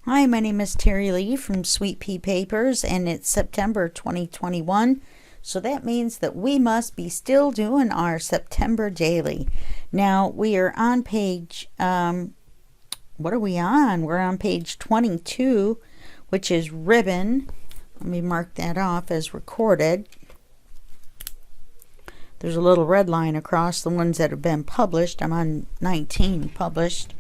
Hi, my name is Terry Lee from Sweet Pea Papers, and it's September 2021. So that means that we must be still doing our September daily. Now we are on page, what are we on? We're on page 22, which is ribbon. Let me mark that off as recorded. There's a little red line across the ones that have been published. I'm on 19 published.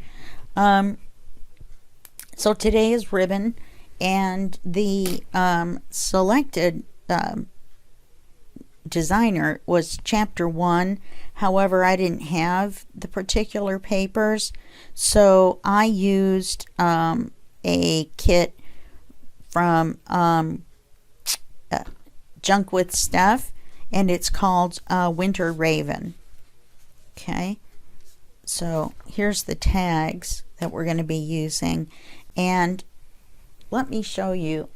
So today is ribbon, and the selected designer was chapter 1. However, I didn't have the particular papers, so I used a kit from Junk with Steph, and it's called Winter Raven. Okay, so here's the tags that we're going to be using, and let me show you,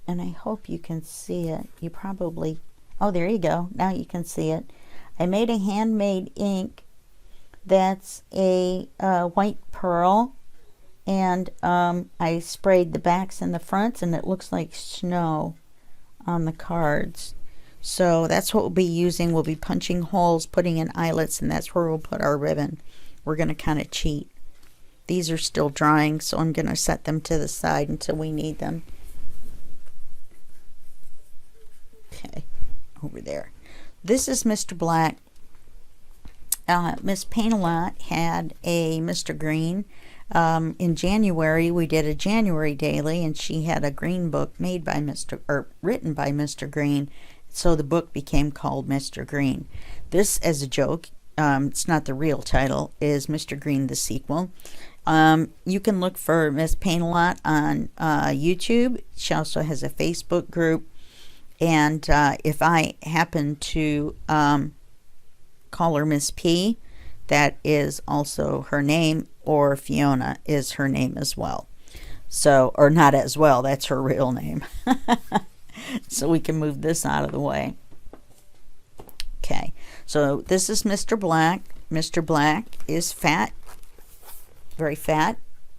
and I hope you can see it. You probably, oh, there you go, now you can see it. I made a handmade ink that's a white pearl, and I sprayed the backs and the fronts, and it looks like snow on the cards. So that's what we'll be using. We'll be punching holes, putting in eyelets, and that's where we'll put our ribbon. We're going to kind of cheat. These are still drying, so I'm going to set them to the side until we need them. Okay, over there. This is Mr. Black. Miss Paintalot had a Mr. Green. In January, we did a January daily, and she had a green book made by written by Mr. Green. So the book became called Mr. Green. This, as a joke, it's not the real title, is Mr. Green the sequel. You can look for Miss Paintalot on YouTube. She also has a Facebook group. And if I happen to call her Miss P, that is also her name, or Fiona is her name as well. So, or not as well, that's her real name. So we can move this out of the way. Okay, so this is Mr. Black. Mr. Black is fat, very fat.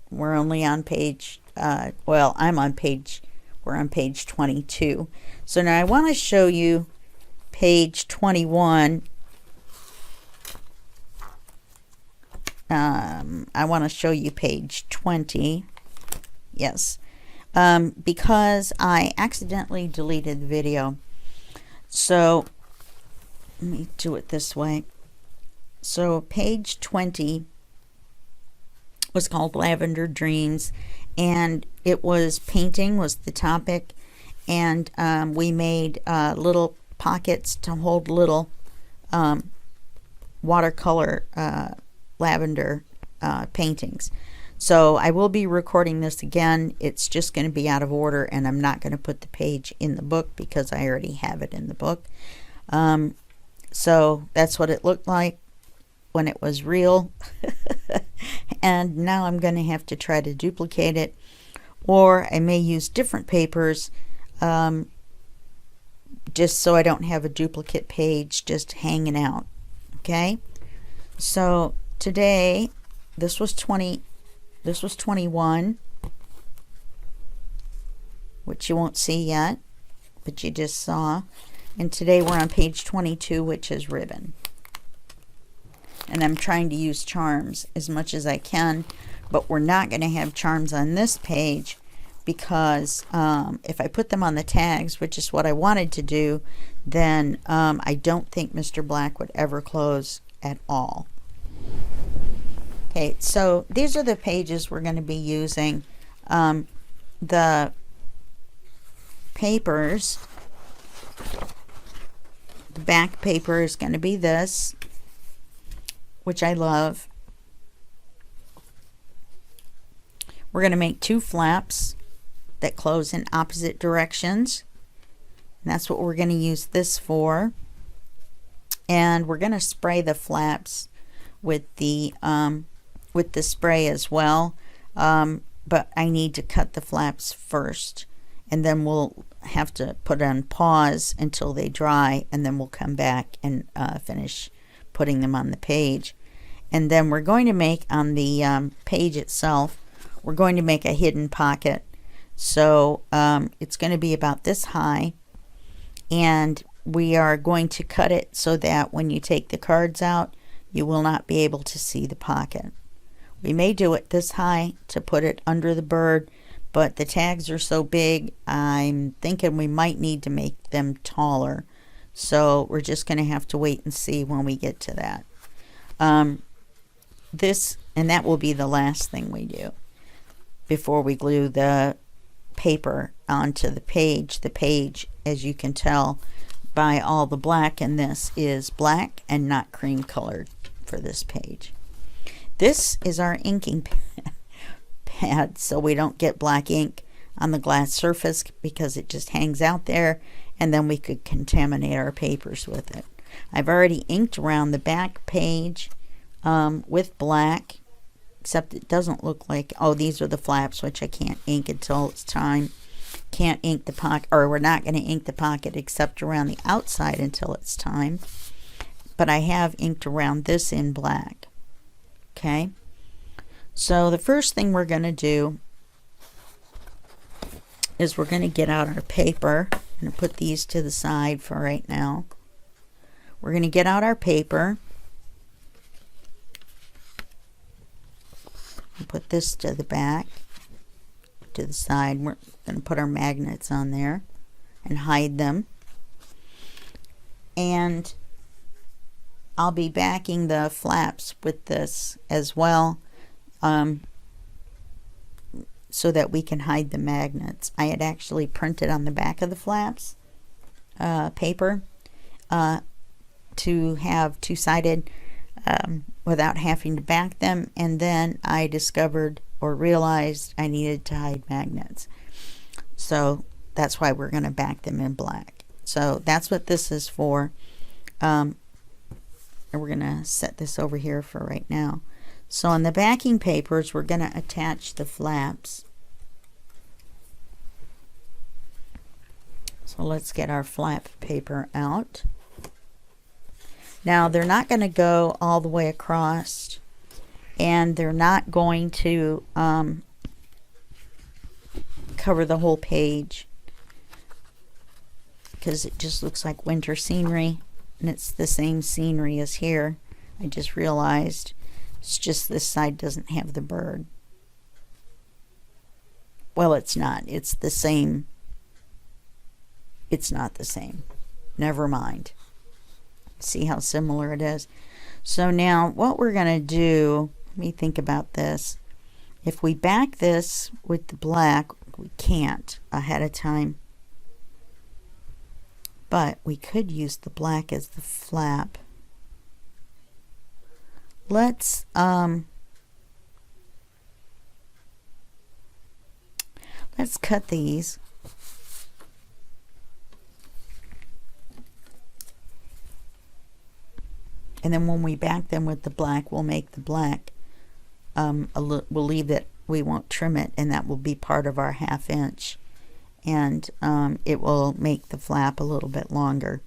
We're only on page, well, we're on page 22. So now I want to show you page 21. I want to show you page 20. Yes. Because I accidentally deleted the video. So let me do it this way. So page 20 was called Lavender Dreams, and it was painting was the topic, and we made little pockets to hold little watercolor lavender paintings. So I will be recording this again. It's just going to be out of order, and I'm not going to put the page in the book because I already have it in the book. So that's what it looked like when it was real. And now I'm going to have to try to duplicate it, or I may use different papers just so I don't have a duplicate page just hanging out. Okay, so today this was 21, which you won't see yet, but you just saw. And today we're on page 22, which is ribbon. And I'm trying to use charms as much as I can, but we're not going to have charms on this page because if I put them on the tags, which is what I wanted to do, then I don't think Mr. Black would ever close at all. Okay, so these are the pages we're going to be using. The papers, the back paper is going to be this, which I love. We're going to make 2 flaps that close in opposite directions. And that's what we're going to use this for. And we're going to spray the flaps with the spray as well, but I need to cut the flaps first, and then we'll have to put on pause until they dry, and then we'll come back and finish putting them on the page. And then we're going to make on the page itself, we're going to make a hidden pocket. So it's going to be about this high, and we are going to cut it so that when you take the cards out, you will not be able to see the pocket. We may do it this high to put it under the bird, but the tags are so big, I'm thinking we might need to make them taller. So we're just going to have to wait and see when we get to that. And that will be the last thing we do before we glue the paper onto the page. The page, as you can tell by all the black in this, is black and not cream colored for this page. This is our inking pad, so we don't get black ink on the glass surface because it just hangs out there, and then we could contaminate our papers with it. I've already inked around the back page with black, except it doesn't look like, oh, these are the flaps, which I can't ink until it's time. Can't ink the pocket, or we're not going to ink the pocket except around the outside until it's time. But I have inked around this in black. Okay, so the first thing we're going to do is we're going to get out our paper. I'm going to put these to the side for right now. We're going to get out our paper and put this to the back, to the side. We're going to put our magnets on there and hide them. And I'll be backing the flaps with this as well, so that we can hide the magnets. I had actually printed on the back of the flaps paper to have two-sided without having to back them, and then I discovered or realized I needed to hide magnets. So that's why we're going to back them in black. So that's what this is for. And we're going to set this over here for right now. So on the backing papers, we're going to attach the flaps. So let's get our flap paper out. Now they're not going to go all the way across, and they're not going to cover the whole page, because it just looks like winter scenery, and it's the same scenery as here. I just realized it's just this side doesn't have the bird. Well, it's not. It's the same. It's not the same. Never mind. See how similar it is? So now what we're going to do, let me think about this. If we back this with the black, we can't ahead of time. But we could use the black as the flap. Let's cut these. And then when we back them with the black, we'll make the black, we'll leave it, we won't trim it, and that will be part of our 1/2 inch. And it will make the flap a little bit longer.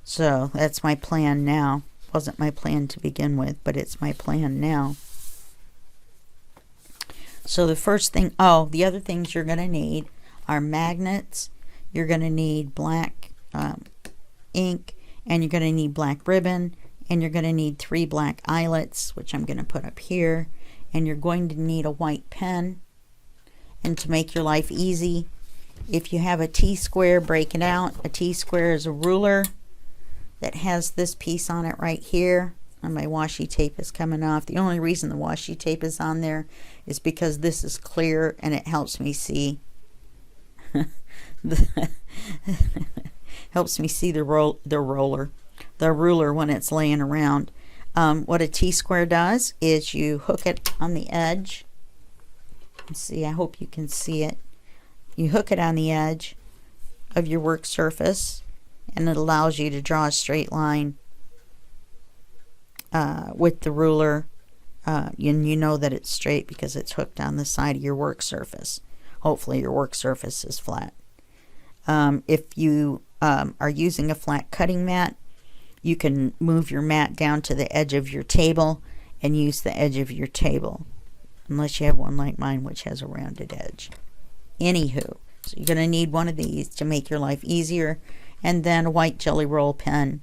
So that's my plan now. Wasn't my plan to begin with, but it's my plan now. So the first thing, the other things you're going to need are magnets. You're going to need black ink, and you're going to need black ribbon, and you're going to need 3 black eyelets, which I'm going to put up here, and you're going to need a white pen. And to make your life easy, if you have a T-square, break it out. A T-square is a ruler that has this piece on it right here, and my washi tape is coming off. The only reason the washi tape is on there is because this is clear and it helps me see helps me see the ruler when it's laying around. What a T-square does is you hook it on the edge. Let's see, I hope you can see it. You hook it on the edge of your work surface, and it allows you to draw a straight line with the ruler. And you know that it's straight because it's hooked on the side of your work surface. Hopefully your work surface is flat. If you are using a flat cutting mat, you can move your mat down to the edge of your table and use the edge of your table unless you have one like mine, which has a rounded edge. Anywho, so you're going to need one of these to make your life easier, and then a white Jelly Roll pen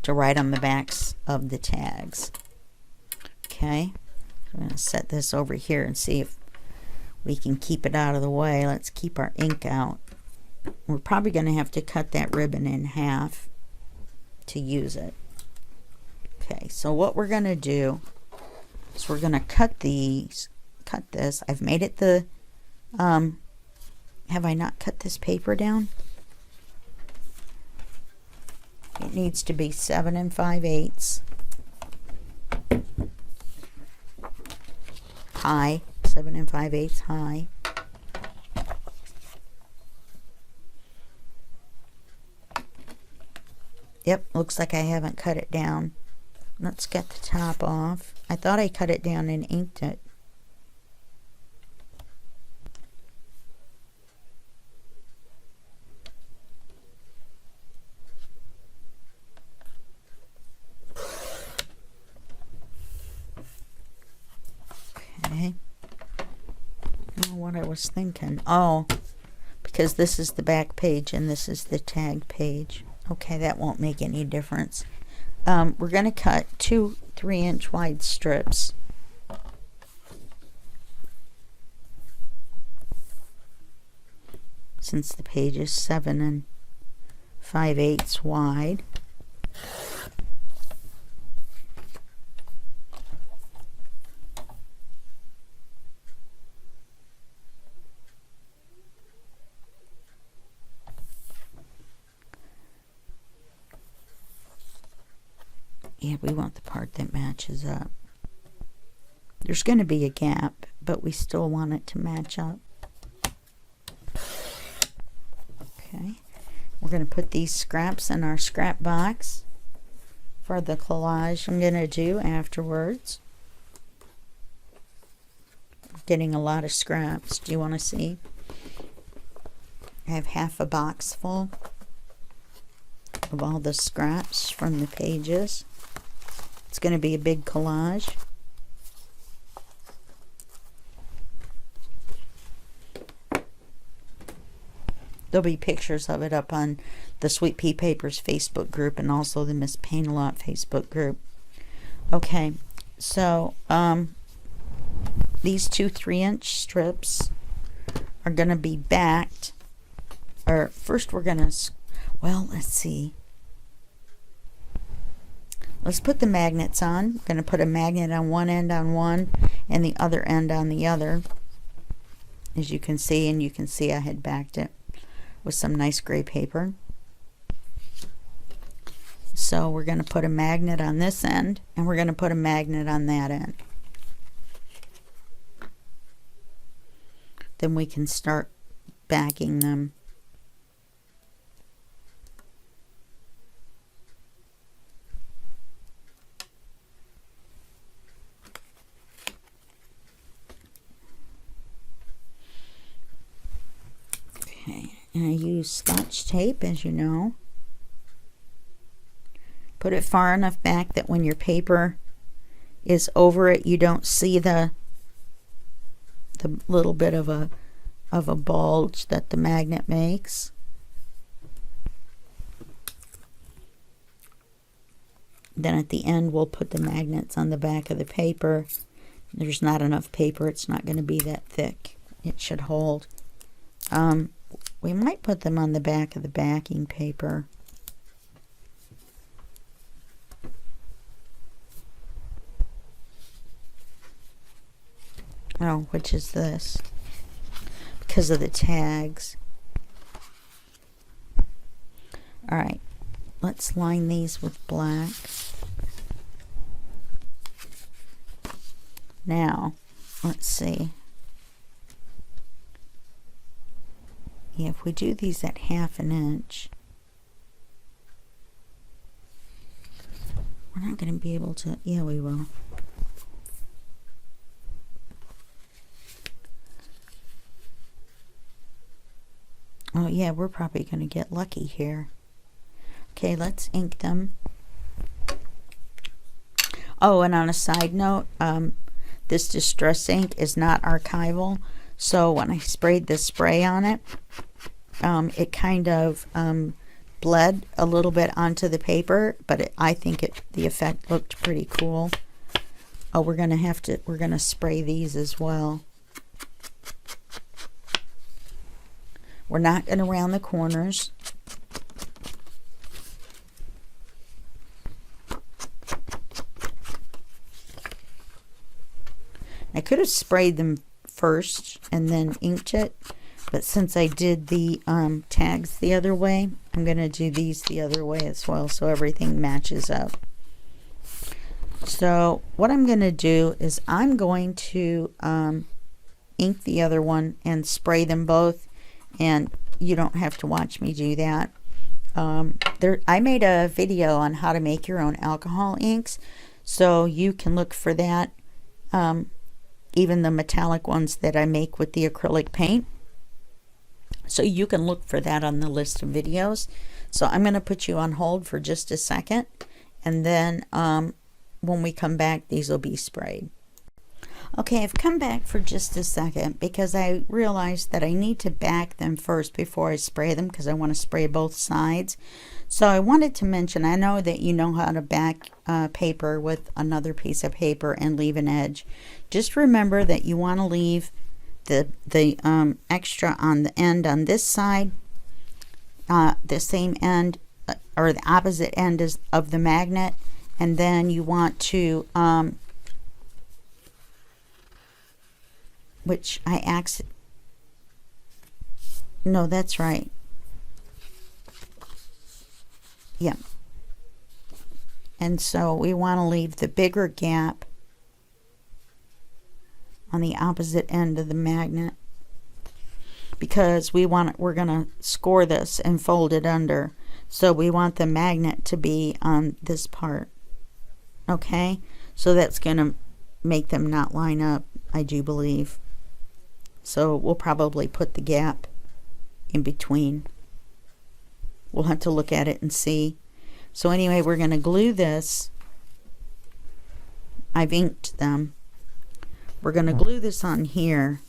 to write on the backs of the tags. Okay, I'm going to set this over here and see if we can keep it out of the way. Let's keep our ink out. We're probably going to have to cut that ribbon in half to use it. Okay, so what we're going to do is we're going to cut this. I've made it the, have I not cut this paper down? It needs to be 7 5/8 high, 7 5/8 high. Yep, looks like I haven't cut it down. Let's get the top off. I thought I cut it down and inked it. Okay. Oh, what I was thinking. Oh, because this is the back page and this is the tag page. Okay, that won't make any difference. We're going to cut 2 3-inch wide strips. Since the page is 7 5/8 wide. Yeah, we want the part that matches up. There's going to be a gap, but we still want it to match up. Okay, we're going to put these scraps in our scrap box for the collage I'm going to do afterwards. I'm getting a lot of scraps. Do you want to see? I have half a box full of all the scraps from the pages. It's going to be a big collage. There'll be pictures of it up on the Sweet Pea Papers Facebook group and also the Miss Paintalot Facebook group. Okay, so these 2 3-inch strips are going to be backed. Or first we're going to, well, let's see. Let's put the magnets on. I'm going to put a magnet on one end on one and the other end on the other. As you can see, and you can see I had backed it with some nice gray paper. So we're going to put a magnet on this end and we're going to put a magnet on that end. Then we can start backing them. And I use Scotch tape, as you know. Put it far enough back that when your paper is over it, you don't see the little bit of a bulge that the magnet makes. Then at the end, we'll put the magnets on the back of the paper. There's not enough paper. It's not going to be that thick. It should hold. We might put them on the back of the backing paper. Oh, which is this? Because of the tags. Alright, let's line these with black. Now, let's see. Yeah, if we do these at 1/2 inch, we're not going to be able to, yeah, we will. Oh yeah, we're probably going to get lucky here. Okay, let's ink them. Oh, and on a side note, this distress ink is not archival, so when I sprayed this spray on it, it kind of bled a little bit onto the paper, but I think the effect looked pretty cool. Oh, we're gonna spray these as well. We're not gonna round the corners. I could have sprayed them first and then inked it, but since I did the tags the other way, I'm going to do these the other way as well, so everything matches up. So what I'm going to do is I'm going to ink the other one and spray them both, and you don't have to watch me do that. I made a video on how to make your own alcohol inks, so you can look for that. Even the metallic ones that I make with the acrylic paint. So you can look for that on the list of videos. So I'm going to put you on hold for just a second, and then when we come back, these will be sprayed. Okay, I've come back for just a second because I realized that I need to back them first before I spray them, because I want to spray both sides. So I wanted to mention, I know that you know how to back paper with another piece of paper and leave an edge. Just remember that you want to leave the extra on the end on this side, the same end or the opposite end of the magnet, and then you want to which I no, that's right. Yeah. And so we want to leave the bigger gap on the opposite end of the magnet, because we're going to score this and fold it under. So we want the magnet to be on this part. Okay? So that's going to make them not line up, I do believe. So we'll probably put the gap in between. We'll have to look at it and see. So anyway, we're going to glue this. I've inked them. We're going to glue this on here.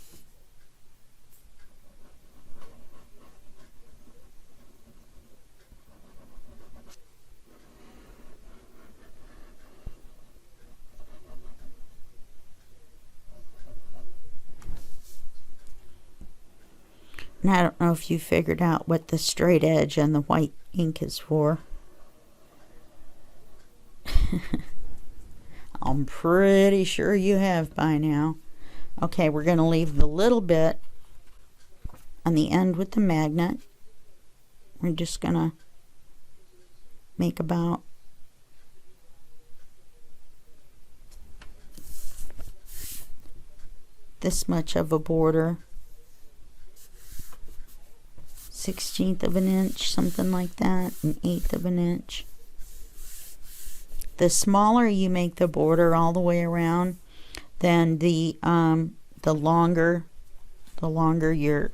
And I don't know if you figured out what the straight edge and the white ink is for. I'm pretty sure you have by now. Okay, we're going to leave the little bit on the end with the magnet. We're just going to make about this much of a border. 1/16 of an inch, something like that, 1/8 of an inch. The smaller you make the border all the way around, then the longer your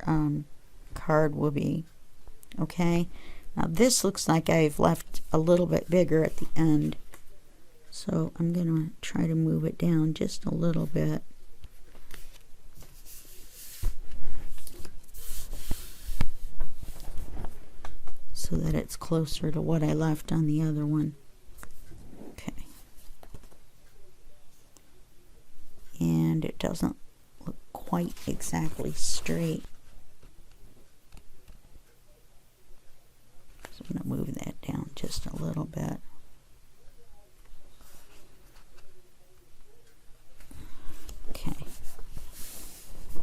card will be. Okay, now this looks like I've left a little bit bigger at the end, so I'm gonna try to move it down just a little bit. So that it's closer to what I left on the other one. Okay. And it doesn't look quite exactly straight. So I'm going to move that down just a little bit. Okay.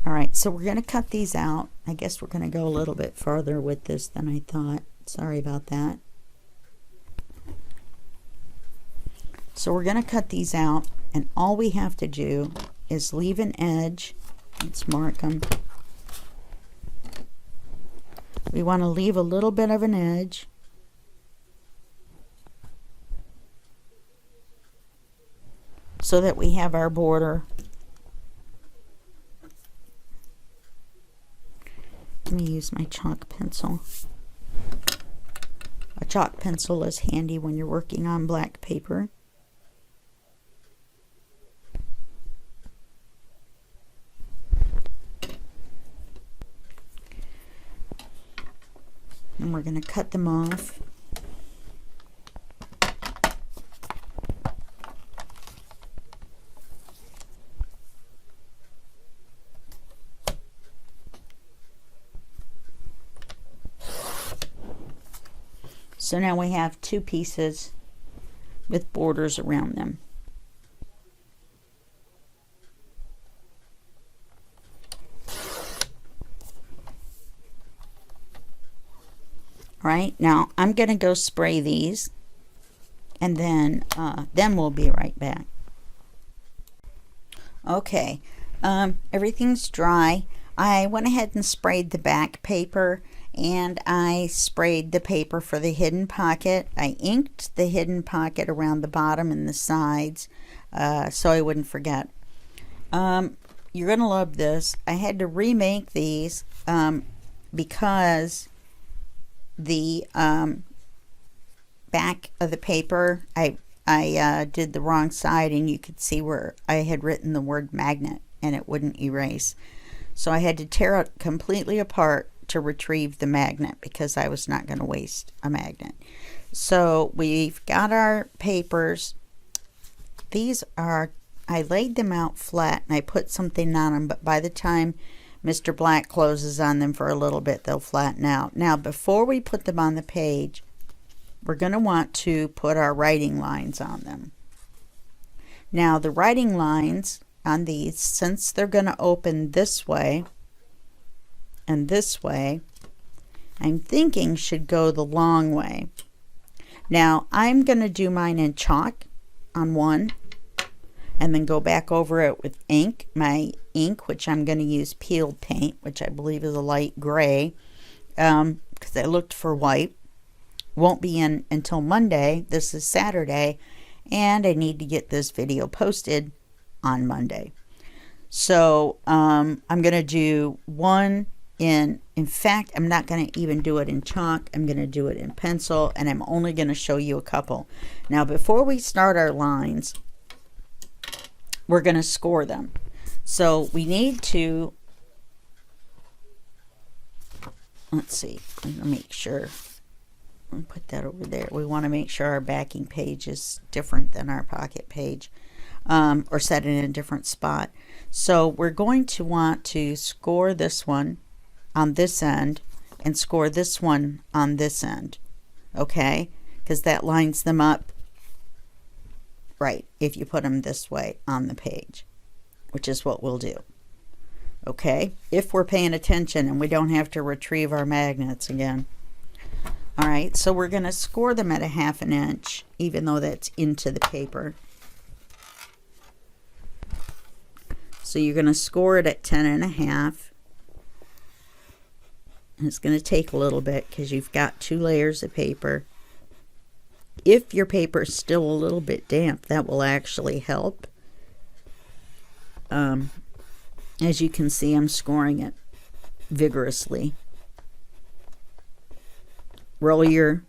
Alright, so we're going to cut these out. I guess we're going to go a little bit farther with this than I thought. Sorry about that. So we're going to cut these out, and all we have to do is leave an edge. Let's mark them. We want to leave a little bit of an edge. So that we have our border. Let me use my chalk pencil. A chalk pencil is handy when you're working on black paper. we're going to cut them off. So now we have two pieces with borders around them. All right, now I'm going to go spray these, and then we'll be right back. Okay, everything's dry. I went ahead and sprayed the back paper, and I sprayed the paper for the hidden pocket. I inked the hidden pocket around the bottom and the sides so I wouldn't forget. You're going to love this. I had to remake these because the back of the paper, I did the wrong side, and you could see where I had written the word magnet and it wouldn't erase. So I had to tear it completely apart to retrieve the magnet because I was not going to waste a magnet. So we've got our papers. These are, I laid them out flat and I put something on them, but by the time Mr. Black closes on them for a little bit, they'll flatten out. Now, before we put them on the page, we're going to want to put our writing lines on them. Now, the writing lines on these, since they're going to open this way and this way, I'm thinking should go the long way. Now, I'm going to do mine in chalk on one, and then go back over it with ink, my ink, which I'm going to use peeled paint, which I believe is a light gray, because I looked for white. Won't be in until Monday. This is Saturday, and I need to get this video posted on Monday. So I'm going to do one in fact, I'm not going to even do it in chalk. I'm going to do it in pencil, and I'm only going to show you a couple. Now, before we start our lines, we're going to score them. So we need to, let's see, let me make sure. I'll put that over there. We want to make sure our backing page is different than our pocket page, or set it in a different spot. So we're going to want to score this one on this end and score this one on this end, okay? Because that lines them up right if you put them this way on the page, which is what we'll do, okay? If we're paying attention and we don't have to retrieve our magnets again. All right, so we're going to score them at a 1/2 inch, even though that's into the paper. So you're going to score it at 10.5. And it's going to take a little bit because you've got 2 layers of paper. If your paper is still a little bit damp, that will actually help. As you can see, I'm scoring it vigorously. Roll your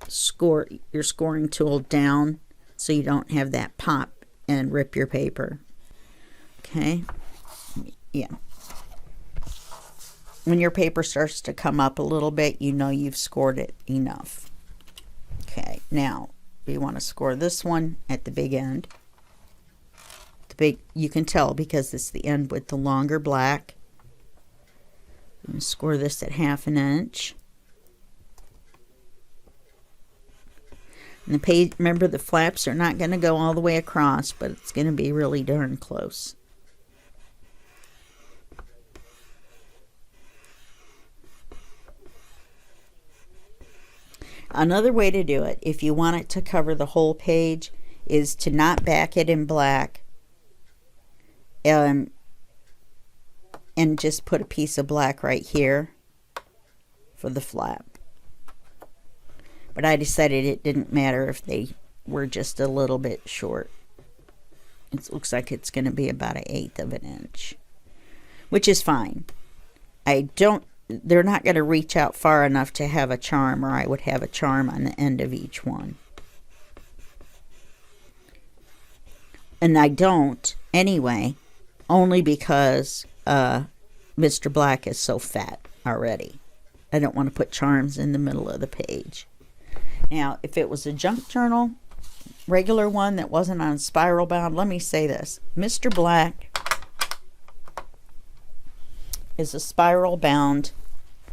scoring tool down so you don't have that pop and rip your paper. Okay, yeah. When your paper starts to come up a little bit, you know you've scored it enough. Okay, now we want to score this one at the big end. The big, you can tell because it's the end with the longer black. I'm going to score this at 1/2 inch. And the page, remember the flaps are not going to go all the way across, but it's going to be really darn close. Another way to do it, if you want it to cover the whole page, is to not back it in black and just put a piece of black right here for the flap. But I decided it didn't matter if they were just a little bit short. It looks like it's going to be about 1/8 inch, which is fine. They're not going to reach out far enough to have a charm, or I would have a charm on the end of each one. And I don't anyway, only because Mr. Black is so fat already. I don't want to put charms in the middle of the page. Now, if it was a junk journal, regular one that wasn't on spiral bound, let me say this. Mr. Black is a spiral bound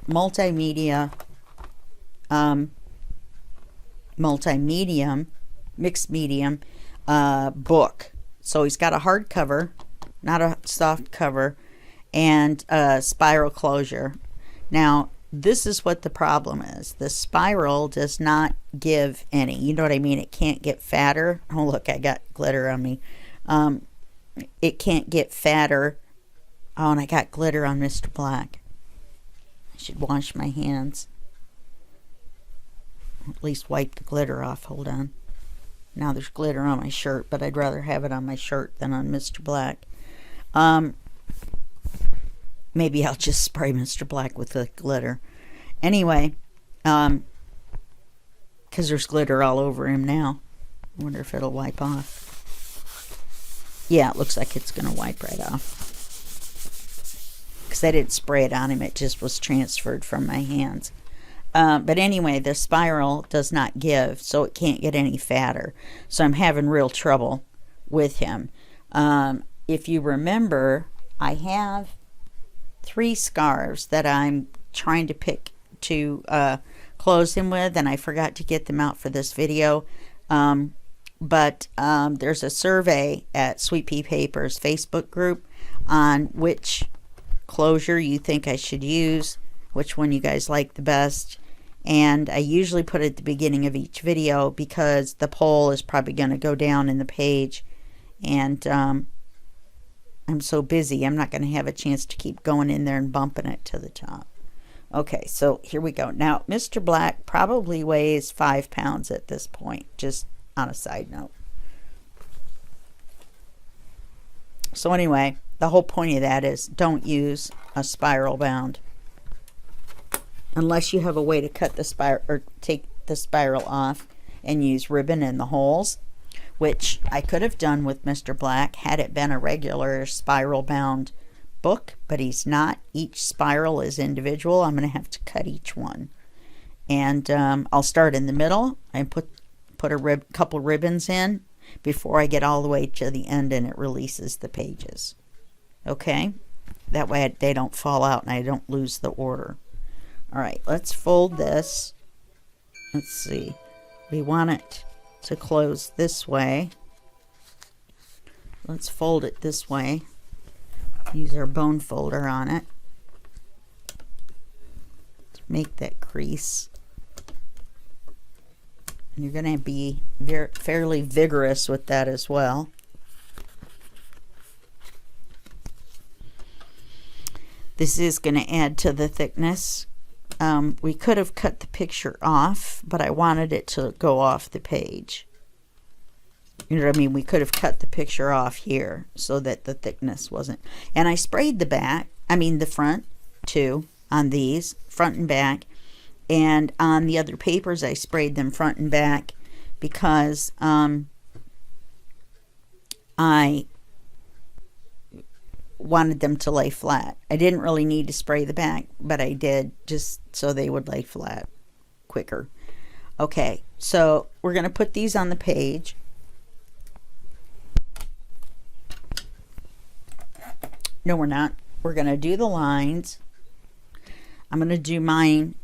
multimedia, mixed medium book. So he's got a hard cover, not a soft cover, and a spiral closure. Now, this is what the problem is. The spiral does not give any. You know what I mean? It can't get fatter. Oh, look, I got glitter on me. It can't get fatter. Oh, and I got glitter on Mr. Black. I should wash my hands. At least wipe the glitter off. Hold on. Now there's glitter on my shirt, but I'd rather have it on my shirt than on Mr. Black. Maybe I'll just spray Mr. Black with the glitter. Anyway, because there's glitter all over him now. I wonder if it'll wipe off. Yeah, it looks like it's going to wipe right off. Because I didn't spray it on him. It just was transferred from my hands. But anyway, the spiral does not give, so it can't get any fatter. So I'm having real trouble with him. If you remember, I have 3 scarves that I'm trying to pick to close him with, and I forgot to get them out for this video. But there's a survey at Sweet Pea Paper's Facebook group on which closure you think I should use, which one you guys like the best. And I usually put it at the beginning of each video because the poll is probably going to go down in the page. And I'm so busy, I'm not going to have a chance to keep going in there and bumping it to the top. Okay, so here we go. Now, Mr. Black probably weighs 5 pounds at this point, just on a side note. So anyway, the whole point of that is don't use a spiral bound unless you have a way to cut the spiral or take the spiral off and use ribbon in the holes, which I could have done with Mr. Black had it been a regular spiral bound book, but he's not. Each spiral is individual. I'm going to have to cut each one. And I'll start in the middle and put a couple ribbons in before I get all the way to the end and it releases the pages. Okay? That way they don't fall out and I don't lose the order. All right, let's fold this. Let's see. We want it to close this way. Let's fold it this way. Use our bone folder on it to make that crease. And you're going to be fairly vigorous with that as well. This is going to add to the thickness. We could have cut the picture off, but I wanted it to go off the page. You know what I mean? We could have cut the picture off here so that the thickness wasn't. And I sprayed the back, the front too, on these, front and back. And on the other papers, I sprayed them front and back because I wanted them to lay flat. I didn't really need to spray the back, but I did just so they would lay flat quicker. Okay, so we're going to put these on the page. No, we're not. We're going to do the lines. I'm going to do mine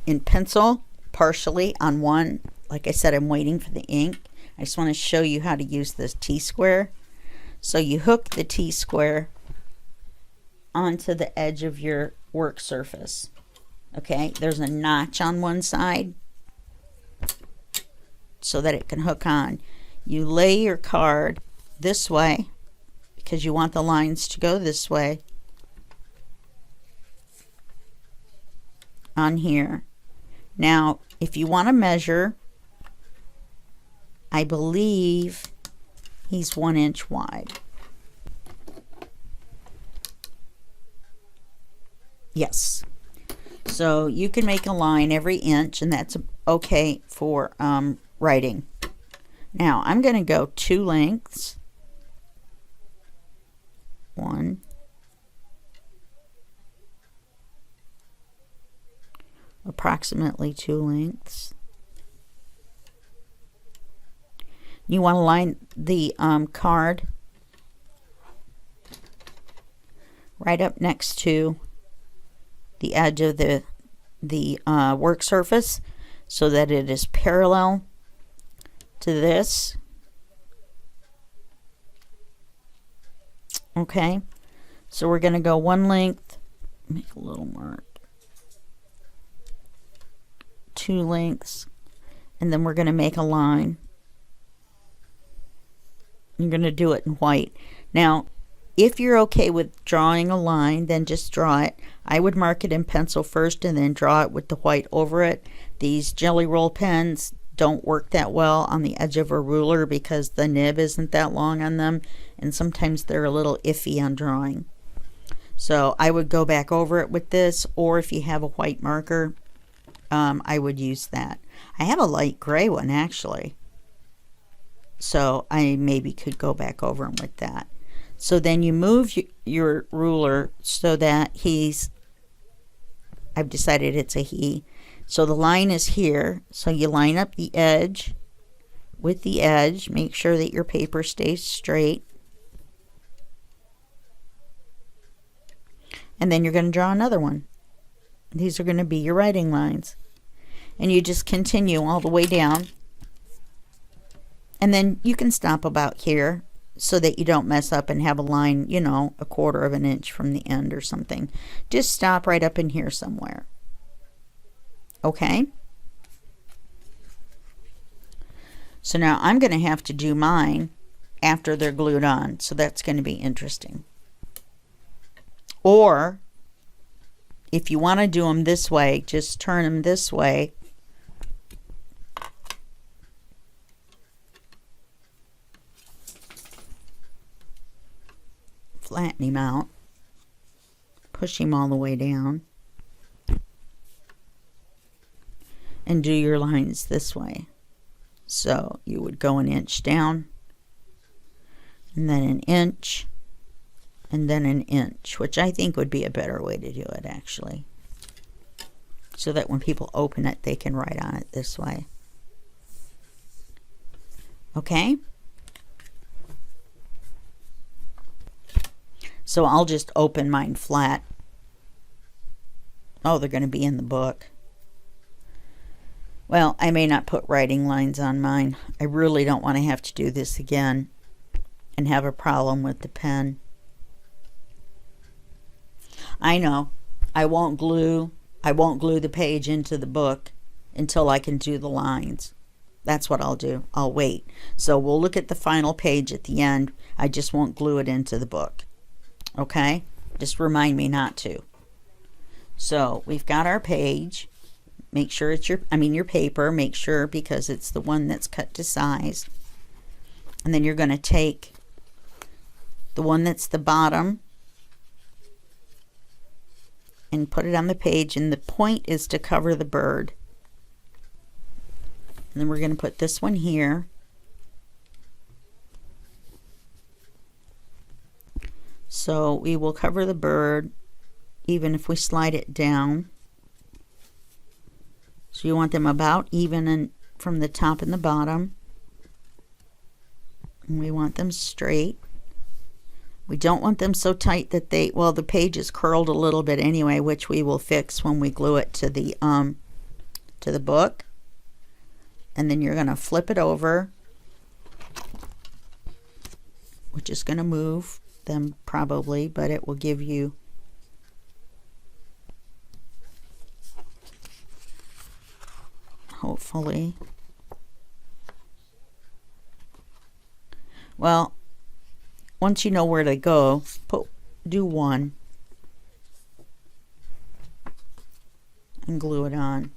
in pencil, partially on one. Like I said, I'm waiting for the ink. I just want to show you how to use this T-square. So you hook the T-square onto the edge of your work surface. Okay, there's a notch on one side so that it can hook on. You lay your card this way because you want the lines to go this way on here. Now, if you want to measure, I believe he's 1 inch wide. Yes. So you can make a line every inch, and that's okay for writing. Now, I'm going to go 2 lengths. 1. approximately 2 lengths. You want to line the card right up next to the edge of the work surface so that it is parallel to this. Okay, so we're going to go 1 length, make a little mark, 2 lengths, and then we're going to make a line. You're going to do it in white. Now, if you're okay with drawing a line, then just draw it. I would mark it in pencil first and then draw it with the white over it. These Jelly Roll pens don't work that well on the edge of a ruler because the nib isn't that long on them, and sometimes they're a little iffy on drawing. So I would go back over it with this, or if you have a white marker, I would use that. I have a light gray one actually, so I maybe could go back over them with that. So then you move your ruler so that I've decided it's a he. So the line is here. So you line up the edge with the edge. Make sure that your paper stays straight. And then you're going to draw another one. These are going to be your writing lines. And you just continue all the way down. And then you can stop about here so that you don't mess up and have a line, you know, 1/4 of an inch from the end or something. Just stop right up in here somewhere. Okay? So now I'm going to have to do mine after they're glued on. So that's going to be interesting. Or if you want to do them this way, just turn them this way. Flatten him out. Push him all the way down. And do your lines this way. So you would go 1 inch down, and then 1 inch, and then 1 inch, which I think would be a better way to do it actually. So that when people open it, they can write on it this way. Okay? So I'll just open mine flat. Oh, they're going to be in the book. Well, I may not put writing lines on mine. I really don't want to have to do this again and have a problem with the pen. I know. I won't glue the page into the book until I can do the lines. That's what I'll do. I'll wait. So we'll look at the final page at the end. I just won't glue it into the book. Okay? Just remind me not to. So we've got our page. Make sure it's your paper. Make sure, because it's the one that's cut to size. And then you're going to take the one that's the bottom and put it on the page, and the point is to cover the bird. And then we're going to put this one here. So we will cover the bird even if we slide it down. So you want them about even from the top and the bottom. And we want them straight. We don't want them so tight that the page is curled a little bit anyway, which we will fix when we glue it to the book. And then you're going to flip it over, which is going to move them probably, but it will give you hopefully. Well, once you know where to go, do one and glue it on.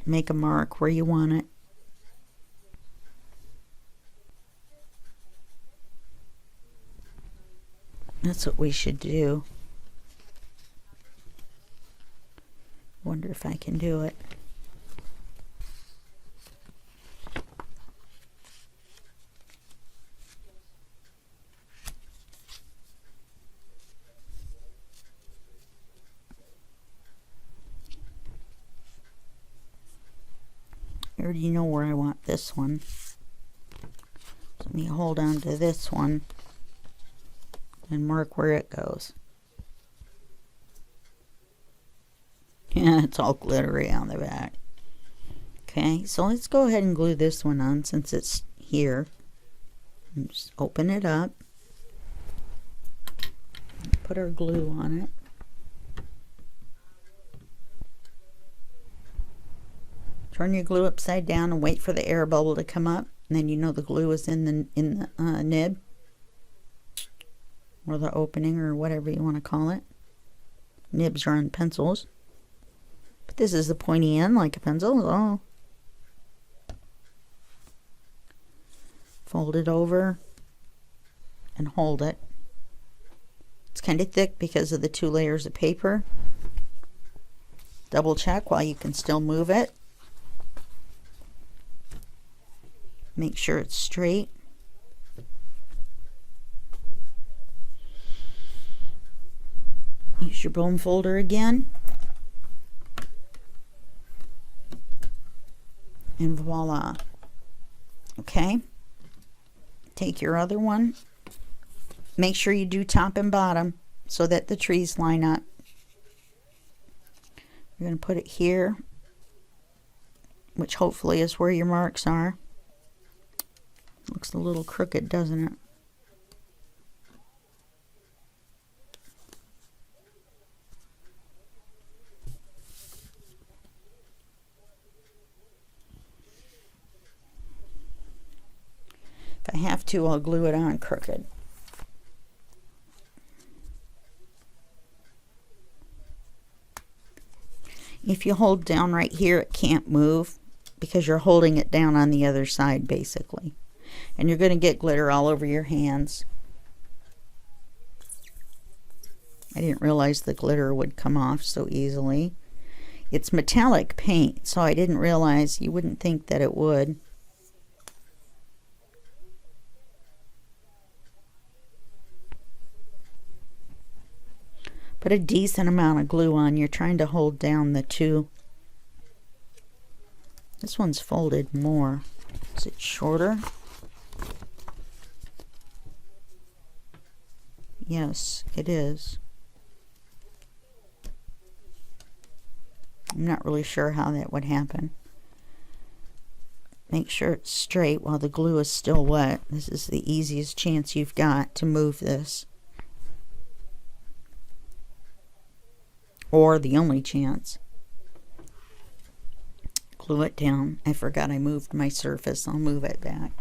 Make a mark where you want it. That's what we should do. Wonder if I can do it. I already know where I want this one. So let me hold on to this one and mark where it goes. Yeah, it's all glittery on the back. Okay, so let's go ahead and glue this one on since it's here. And just open it up. Put our glue on it. Turn your glue upside down and wait for the air bubble to come up, and then you know the glue is in the nib or the opening or whatever you want to call it. Nibs are on pencils, but this is the pointy end like a pencil. Oh. Fold it over and hold it. It's kind of thick because of the 2 layers of paper. Double check while you can still move it. Make sure it's straight. Use your bone folder again. And voila. Okay. Take your other one. Make sure you do top and bottom so that the trees line up. You're going to put it here, which hopefully is where your marks are. Looks a little crooked, doesn't it? If I have to, I'll glue it on crooked. If you hold down right here, it can't move because you're holding it down on the other side basically. And you're going to get glitter all over your hands. I didn't realize the glitter would come off so easily. It's metallic paint, so I didn't realize, you wouldn't think that it would. Put a decent amount of glue on. You're trying to hold down the 2. This one's folded more. Is it shorter? Yes, it is. I'm not really sure how that would happen. Make sure it's straight while the glue is still wet. This is the easiest chance you've got to move this. Or the only chance. Glue it down. I forgot I moved my surface. I'll move it back.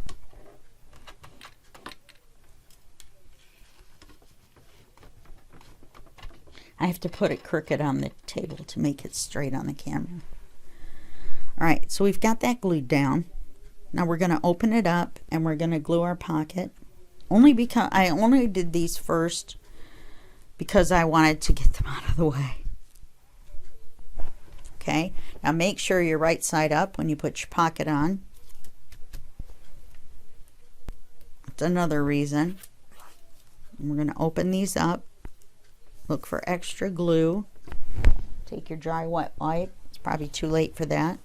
I have to put it crooked on the table to make it straight on the camera. Alright, so we've got that glued down. Now we're going to open it up and we're going to glue our pocket. Only because I only did these first because I wanted to get them out of the way. Okay, now make sure you're right side up when you put your pocket on. That's another reason. And we're going to open these up. Look for extra glue. Take your dry wet wipe. It's probably too late for that.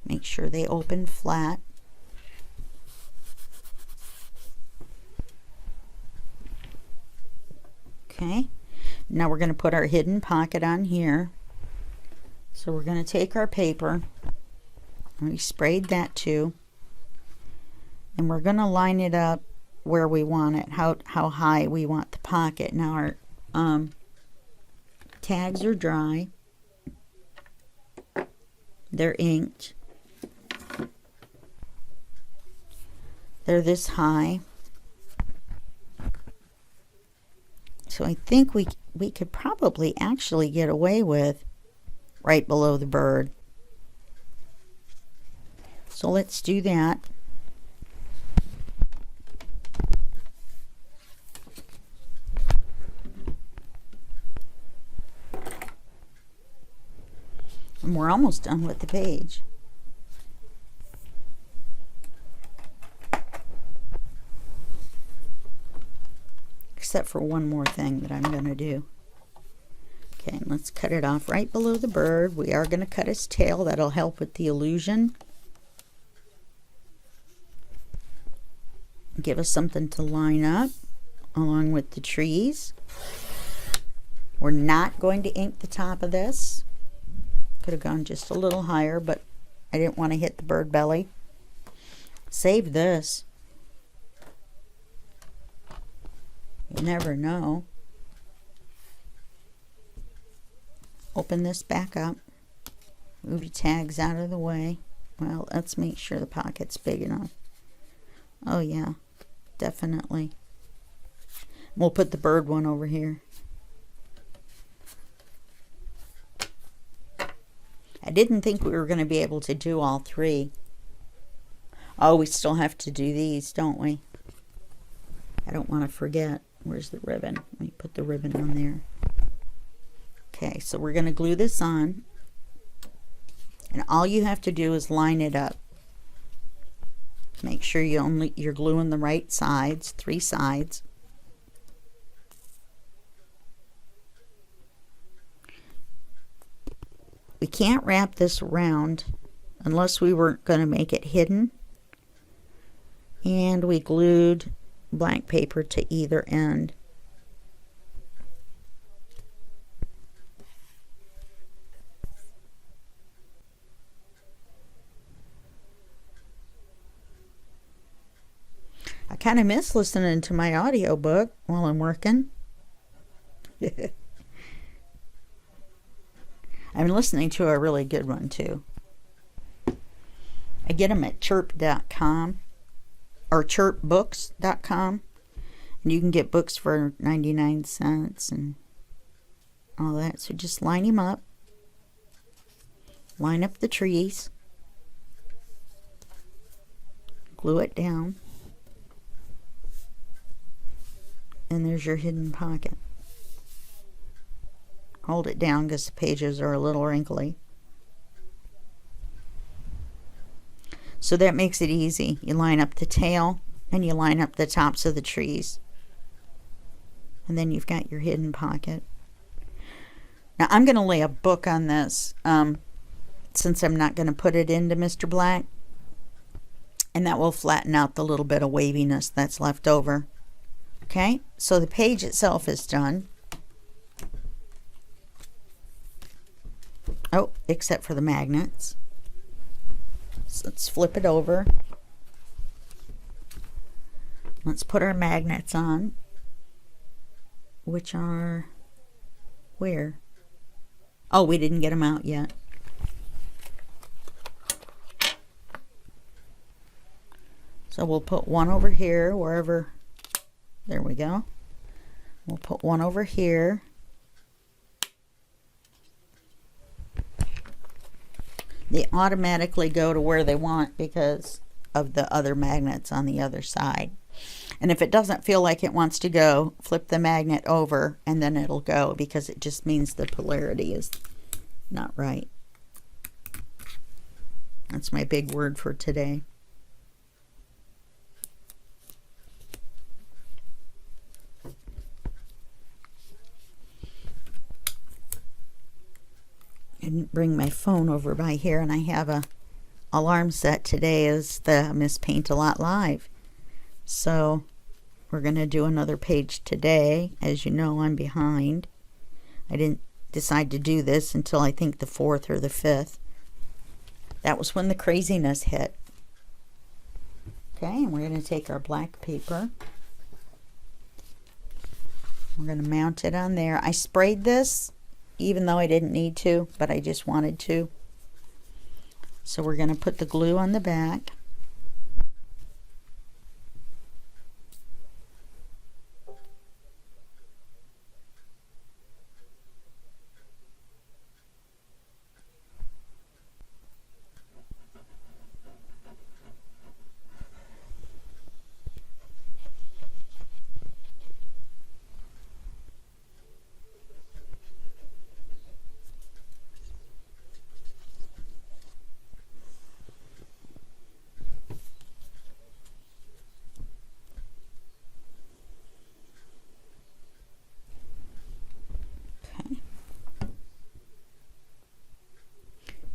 Make sure they open flat. Okay, now we're going to put our hidden pocket on here. So we're going to take our paper, and we sprayed that too, and we're going to line it up where we want it, how high we want the pocket. Now our tags are dry. They're inked. They're this high. So I think we could probably actually get away with right below the bird. So let's do that. And we're almost done with the page. Except for one more thing that I'm going to do. Okay, and let's cut it off right below the bird. We are going to cut his tail. That'll help with the illusion. Give us something to line up along with the trees. We're not going to ink the top of this. Could have gone just a little higher, but I didn't want to hit the bird belly. Save this. You never know. Open this back up. Move your tags out of the way. Well, let's make sure the pocket's big enough. Oh yeah, definitely. We'll put the bird one over here. I didn't think we were going to be able to do all three. Oh, we still have to do these, don't we? I don't want to forget. Where's the ribbon? Let me put the ribbon on there. Okay, so we're going to glue this on. And all you have to do is line it up. Make sure you're gluing the right sides, 3 sides. We can't wrap this around unless we weren't going to make it hidden. And we glued blank paper to either end. I kind of miss listening to my audiobook while I'm working. I'm listening to a really good one too. I get them at chirp.com or chirpbooks.com, and you can get books for 99 cents and all that. So just line them up. Line up the trees. Glue it down. And there's your hidden pocket. Hold it down because the pages are a little wrinkly. So that makes it easy. You line up the tail and you line up the tops of the trees. And then you've got your hidden pocket. Now I'm going to lay a book on this since I'm not going to put it into Mr. Black. And that will flatten out the little bit of waviness that's left over. Okay, so the page itself is done. Oh, except for the magnets. So let's flip it over. Let's put our magnets on, which are where? Oh, we didn't get them out yet. So we'll put one over here, wherever. There we go. We'll put one over here. They automatically go to where they want because of the other magnets on the other side. And if it doesn't feel like it wants to go, flip the magnet over and then it'll go, because it just means the polarity is not right. That's my big word for today. I didn't bring my phone over by here, and I have a alarm set. Today is the Miss Paintalot Live. So we're going to do another page today. As you know, I'm behind. I didn't decide to do this until I think the 4th or the 5th. That was when the craziness hit. Okay, and we're going to take our black paper. We're going to mount it on there. I sprayed this, even though I didn't need to, but I just wanted to. So we're going to put the glue on the back.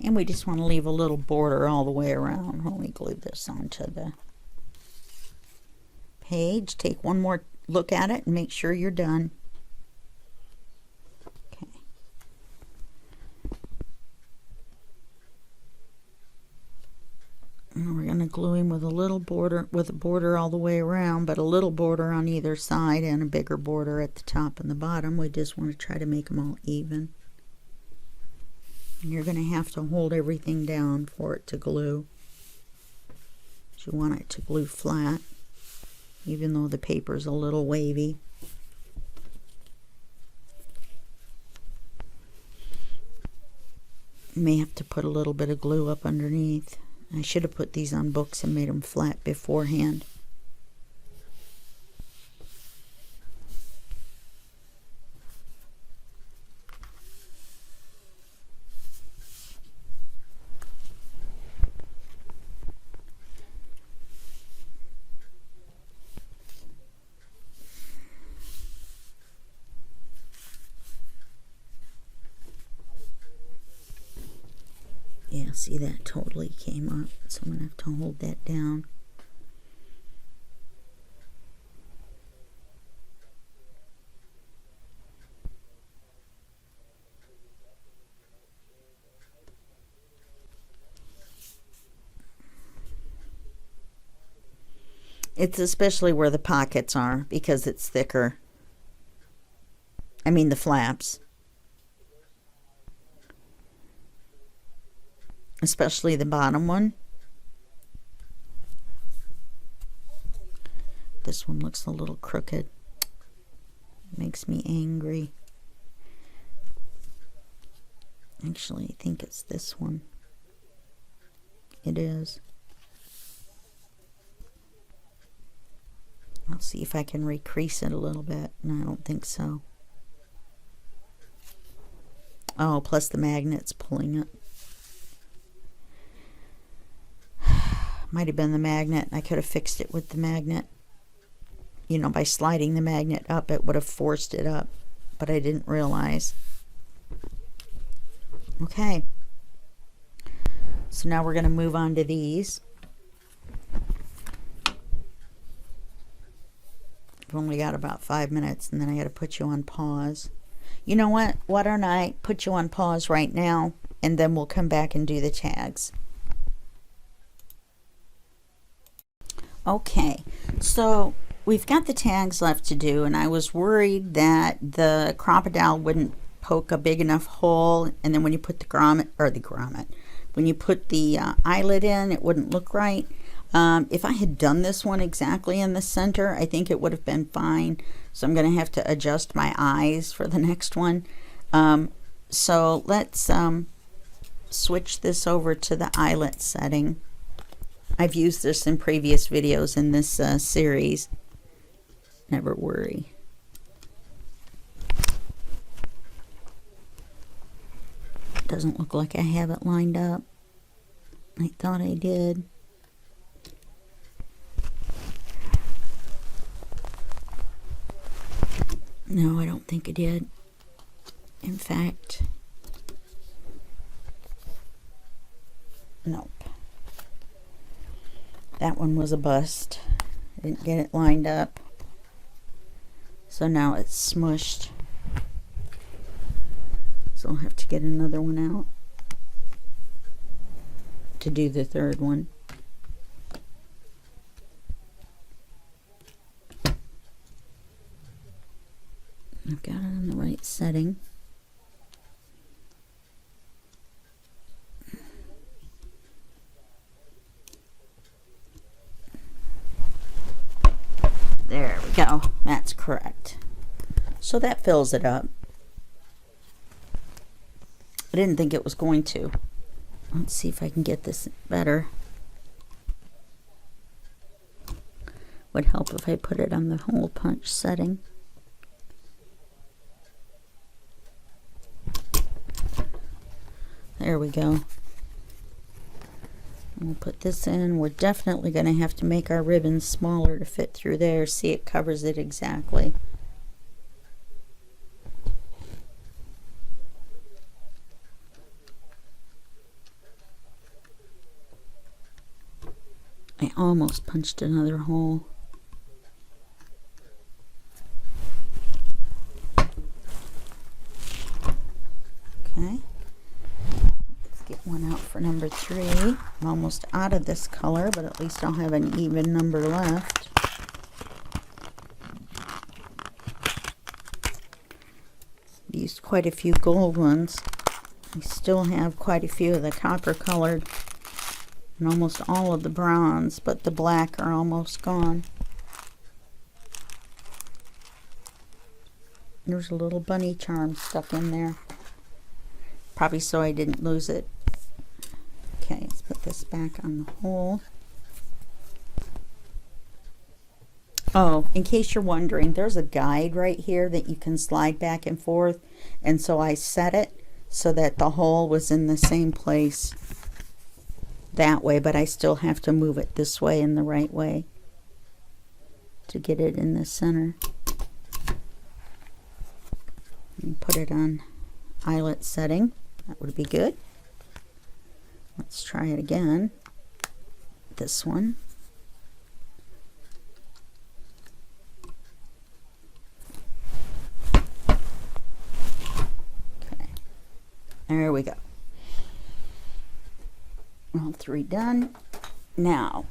And we just want to leave a little border all the way around when we glue this onto the page. Take one more look at it and make sure you're done. Okay. And we're going to glue him with a little border, with a border all the way around, but a little border on either side and a bigger border at the top and the bottom. We just want to try to make them all even. And you're going to have to hold everything down for it to glue. You want it to glue flat, even though the paper's a little wavy. You may have to put a little bit of glue up underneath. I should have put these on books and made them flat beforehand. Yeah, see, that totally came up, so I'm going to have to hold that down. It's especially where the pockets are because it's thicker. I mean the flaps. Especially the bottom one. This one looks a little crooked. It makes me angry. Actually, I think it's this one. It is. I'll see if I can recrease it a little bit. No, I don't think so. Oh, plus the magnet's pulling it. Might have been the magnet. I could have fixed it with the magnet. You know, by sliding the magnet up, it would have forced it up. But I didn't realize. Okay. So now we're going to move on to these. I've only got about 5 minutes, and then I got to put you on pause. You know what? Why don't I put you on pause right now, and then we'll come back and do the tags. Okay, so we've got the tags left to do, and I was worried that the crocodile wouldn't poke a big enough hole, and then when you put the grommet, when you put the eyelet in, it wouldn't look right. If I had done this one exactly in the center, I think it would have been fine. So I'm going to have to adjust my eyes for the next one. So let's switch this over to the eyelet setting. I've used this in previous videos in this series. Never worry. Doesn't look like I have it lined up. I thought I did. No, I don't think I did. In fact, nope. That one was a bust. I didn't get it lined up. So now it's smushed. So I'll have to get another one out to do the third one. I've got it in the right setting. There we go. That's correct. So that fills it up. I didn't think it was going to. Let's see if I can get this better. Would help if I put it on the hole punch setting. There we go. We'll put this in. We're definitely going to have to make our ribbons smaller to fit through there. See, it covers it exactly. I almost punched another hole. Okay. Let's get one out for number 3. I'm almost out of this color, but at least I'll have an even number left. Used quite a few gold ones. I still have quite a few of the copper colored and almost all of the bronze, but the black are almost gone. There's a little bunny charm stuck in there. Probably so I didn't lose it. Okay, let's put this back on the hole. Oh, in case you're wondering, there's a guide right here that you can slide back and forth. And so I set it so that the hole was in the same place that way, but I still have to move it this way and the right way to get it in the center. And put it on eyelet setting. That would be good. Let's try it again. This one. Okay. There we go. All 3 done. Now,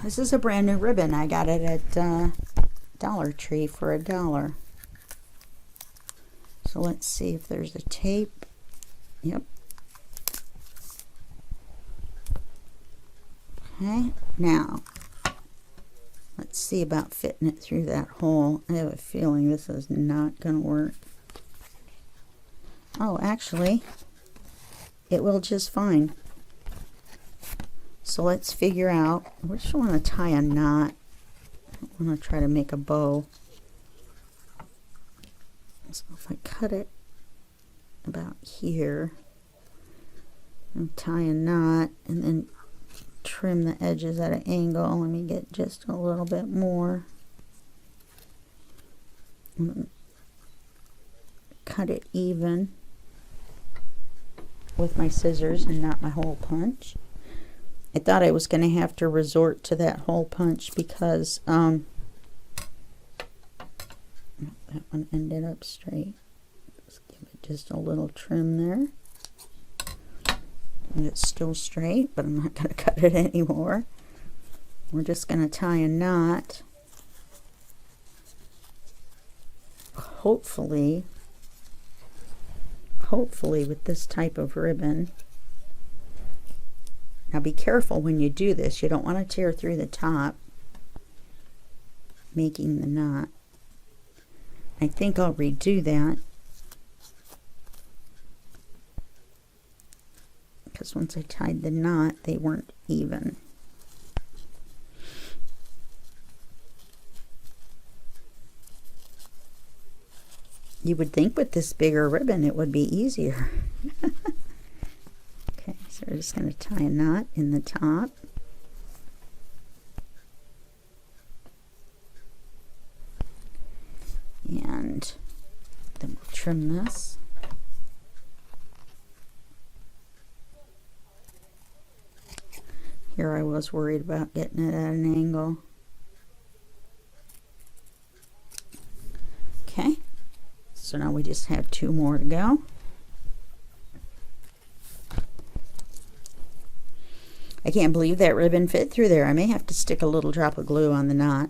this is a brand new ribbon. I got it at Dollar Tree for $1. So let's see if there's a tape. Yep. Okay, now let's see about fitting it through that hole. I have a feeling this is not going to work. Oh, actually, it will just fine. So let's figure out, we just want to tie a knot. I want to try to make a bow. So if I cut it about here and tie a knot and then trim the edges at an angle, let me get just a little bit more. Cut it even with my scissors and not my hole punch. I thought I was going to have to resort to that hole punch because that one ended up straight. Let's give it just a little trim there. And it's still straight, but I'm not going to cut it anymore. We're just going to tie a knot. Hopefully with this type of ribbon. Now be careful when you do this. You don't want to tear through the top, making the knot. I think I'll redo that, because once I tied the knot, they weren't even. You would think with this bigger ribbon it would be easier. Okay, so we're just going to tie a knot in the top. And then we'll trim this. Here I was worried about getting it at an angle. Okay, so now we just have 2 more to go. I can't believe that ribbon fit through there. I may have to stick a little drop of glue on the knot.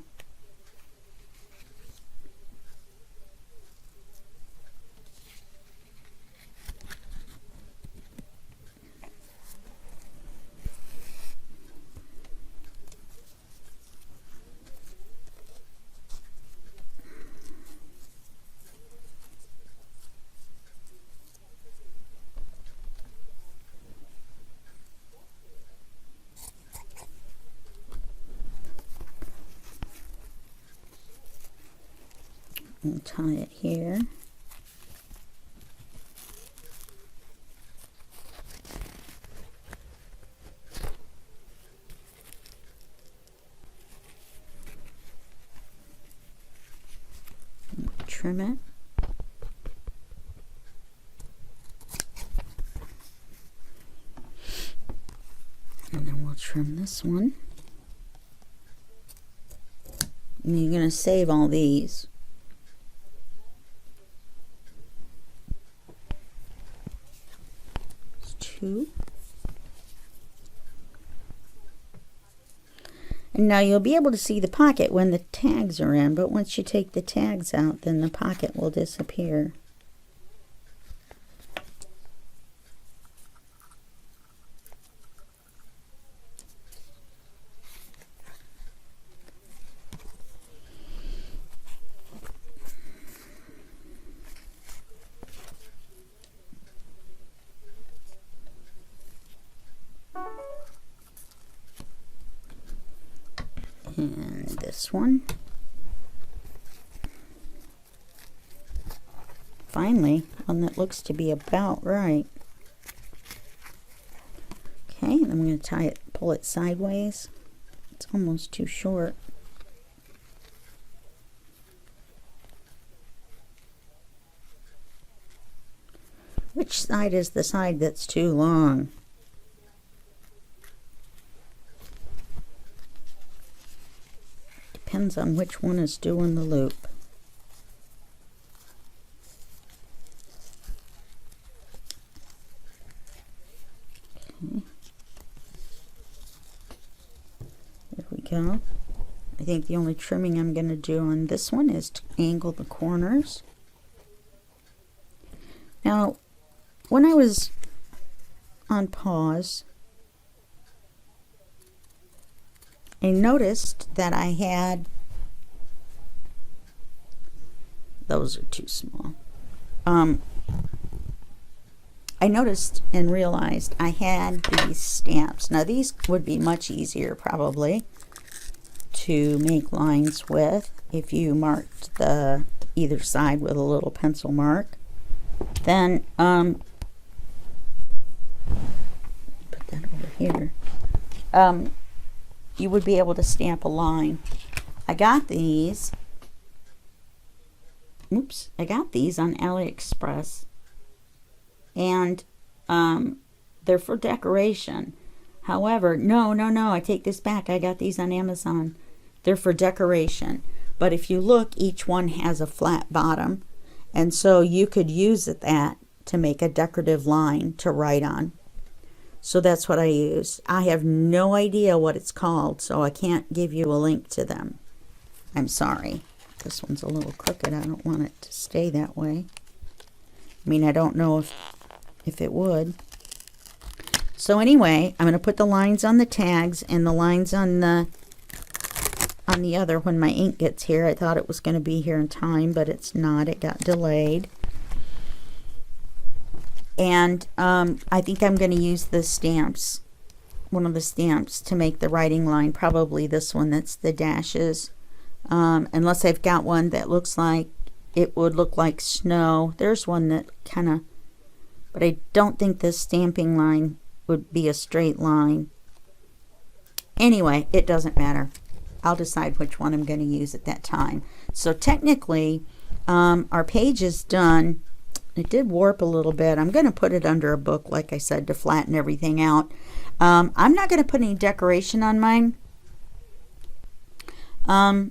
And tie it here. Trim it. And then we'll trim this one. And you're going to save all these. It's 2. And now you'll be able to see the pocket when the tags are in, but once you take the tags out, then the pocket will disappear. And this one. Finally, one that looks to be about right. Okay, then I'm going to tie it, pull it sideways. It's almost too short. Which side is the side that's too long? Depends on which one is doing the loop. Okay. There we go. I think the only trimming I'm going to do on this one is to angle the corners. Now, when I was on pause, I noticed that I had, those are too small. I noticed and realized I had these stamps. Now these would be much easier probably to make lines with if you marked the either side with a little pencil mark. Then put that over here. You would be able to stamp a line. I got these. Oops, I got these on AliExpress, and they're for decoration. However, no, I take this back. I got these on Amazon. They're for decoration. But if you look, each one has a flat bottom, and so you could use that to make a decorative line to write on. So that's what I use. I have no idea what it's called, so I can't give you a link to them. I'm sorry. This one's a little crooked. I don't want it to stay that way. I mean, I don't know if it would. So anyway, I'm going to put the lines on the tags and the lines on the other when my ink gets here. I thought it was going to be here in time, but it's not. It got delayed. And I think I'm going to use the stamps, one of the stamps, to make the writing line. Probably this one that's the dashes. Unless I've got one that looks like it would look like snow. There's one that kind of, but I don't think this stamping line would be a straight line. Anyway, it doesn't matter. I'll decide which one I'm going to use at that time. So technically, our page is done. It did warp a little bit. I'm going to put it under a book, like I said, to flatten everything out. I'm not going to put any decoration on mine. I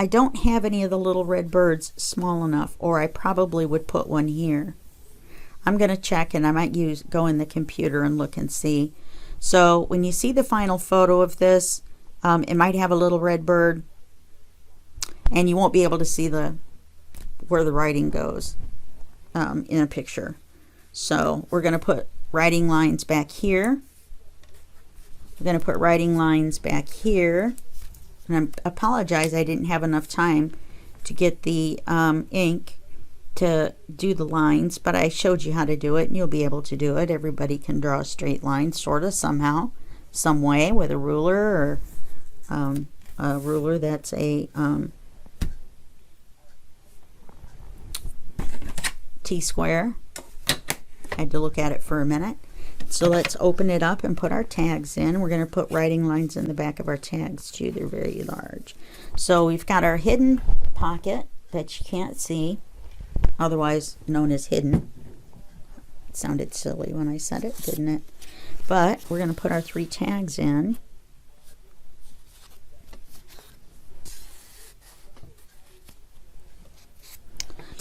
don't have any of the little red birds small enough, or I probably would put one here. I'm going to check, and I might go in the computer and look and see. So when you see the final photo of this, it might have a little red bird, and you won't be able to see where the writing goes in a picture. So we're going to put writing lines back here. We're going to put writing lines back here. And I apologize, I didn't have enough time to get the ink to do the lines, but I showed you how to do it, and you'll be able to do it. Everybody can draw a straight line, sort of, somehow, some way, with a ruler, or a ruler that's a T-square. I had to look at it for a minute. So let's open it up and put our tags in. We're going to put writing lines in the back of our tags too. They're very large. So we've got our hidden pocket that you can't see, otherwise known as hidden. It sounded silly when I said it, didn't it? But we're going to put our 3 tags in.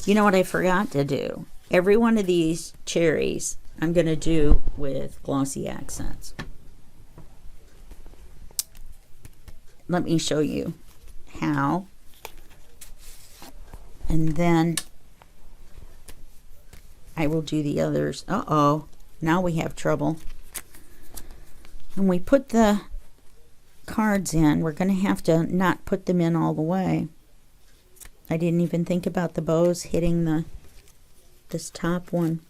You know what I forgot to do? Every one of these cherries I'm going to do with glossy accents. Let me show you how. And then I will do the others. Uh-oh, now we have trouble. When we put the cards in, we're going to have to not put them in all the way. I didn't even think about the bows hitting this top one.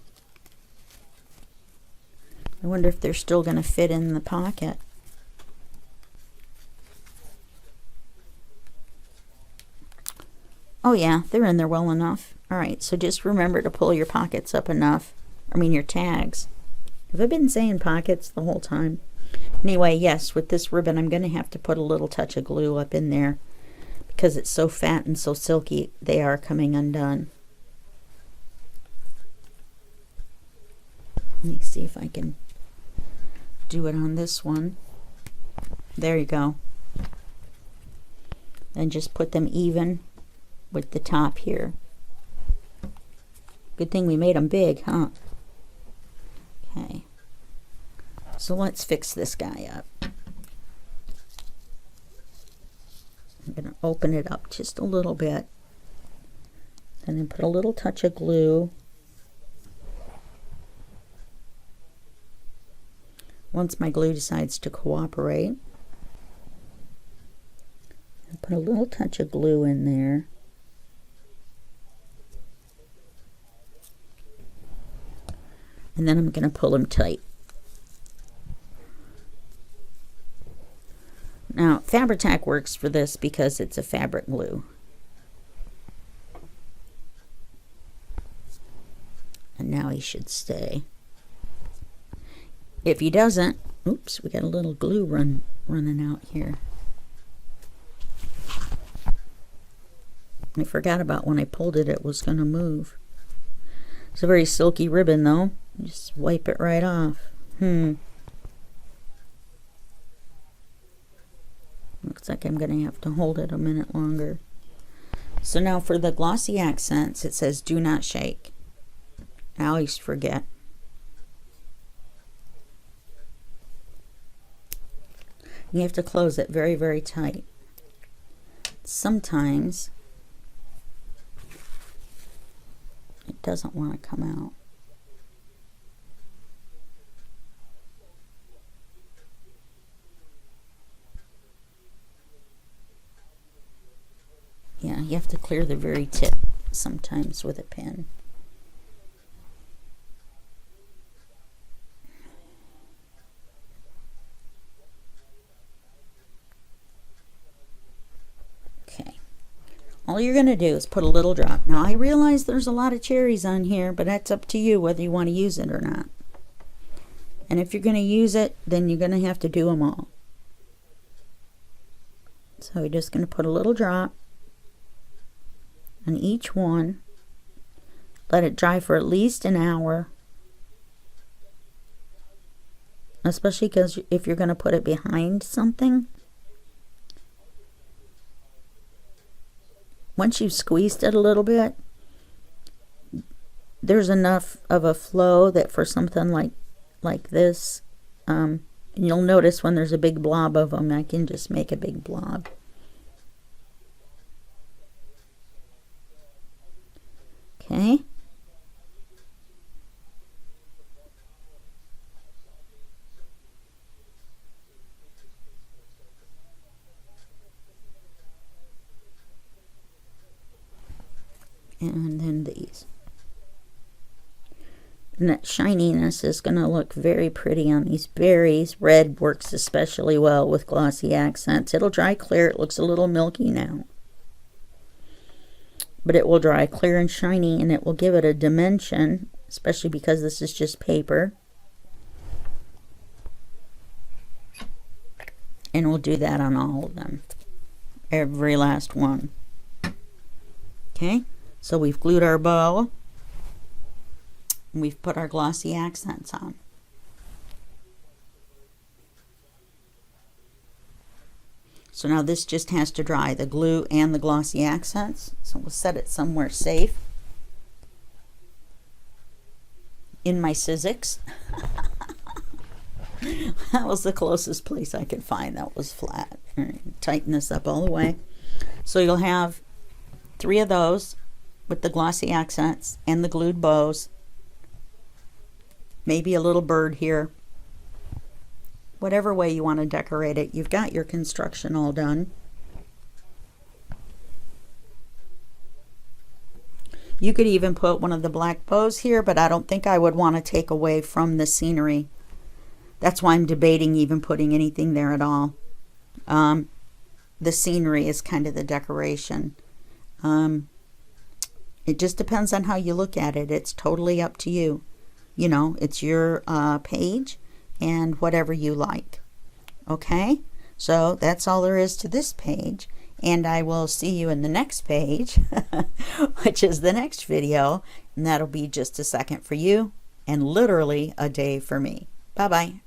I wonder if they're still going to fit in the pocket. Oh yeah, they're in there well enough. Alright, so just remember to pull your pockets up enough. I mean your tags. Have I been saying pockets the whole time? Anyway, yes, with this ribbon I'm going to have to put a little touch of glue up in there because it's so fat and so silky they are coming undone. Let me see if I can do it on this one. There you go. And just put them even with the top here. Good thing we made them big, huh? Okay. So let's fix this guy up. I'm going to open it up just a little bit. And then put a little touch of glue. Once my glue decides to cooperate, and put a little touch of glue in there. And then I'm going to pull them tight. Now, Fabri-Tac works for this because it's a fabric glue. And now he should stay. If he doesn't, oops, we got a little glue running out here. I forgot about when I pulled it, it was going to move. It's a very silky ribbon though. Just wipe it right off. Looks like I'm going to have to hold it a minute longer. So now for the glossy accents, it says do not shake. I always forget. You have to close it very, very tight. Sometimes it doesn't want to come out. Yeah, you have to clear the very tip sometimes with a pen. Okay. All you're going to do is put a little drop. Now, I realize there's a lot of cherries on here, but that's up to you whether you want to use it or not. And if you're going to use it, then you're going to have to do them all. So we're just going to put a little drop on each one. Let it dry for at least an hour. Especially because if you're going to put it behind something. Once you've squeezed it a little bit, there's enough of a flow that for something like this, you'll notice when there's a big blob of them, I can just make a big blob. Okay. And then these. And that shininess is going to look very pretty on these berries. Red works especially well with glossy accents. It'll dry clear. It looks a little milky now. But it will dry clear and shiny, and it will give it a dimension, especially because this is just paper. And we'll do that on all of them. Every last one. Okay, so we've glued our bow. And we've put our glossy accents on. So now this just has to dry, the glue and the glossy accents. So we'll set it somewhere safe. in my Sizzix. That was the closest place I could find that was flat. All right, tighten this up all the way. So you'll have 3 of those with the glossy accents and the glued bows. Maybe a little bird here. Whatever way you want to decorate it, you've got your construction all done. You could even put one of the black bows here, but I don't think I would want to take away from the scenery. That's why I'm debating even putting anything there at all. The scenery is kind of the decoration. It just depends on how you look at it. It's totally up to you. You know, it's your page and whatever you like. Okay? So that's all there is to this page. And I will see you in the next page, which is the next video. And that'll be just a second for you and literally a day for me. Bye-bye.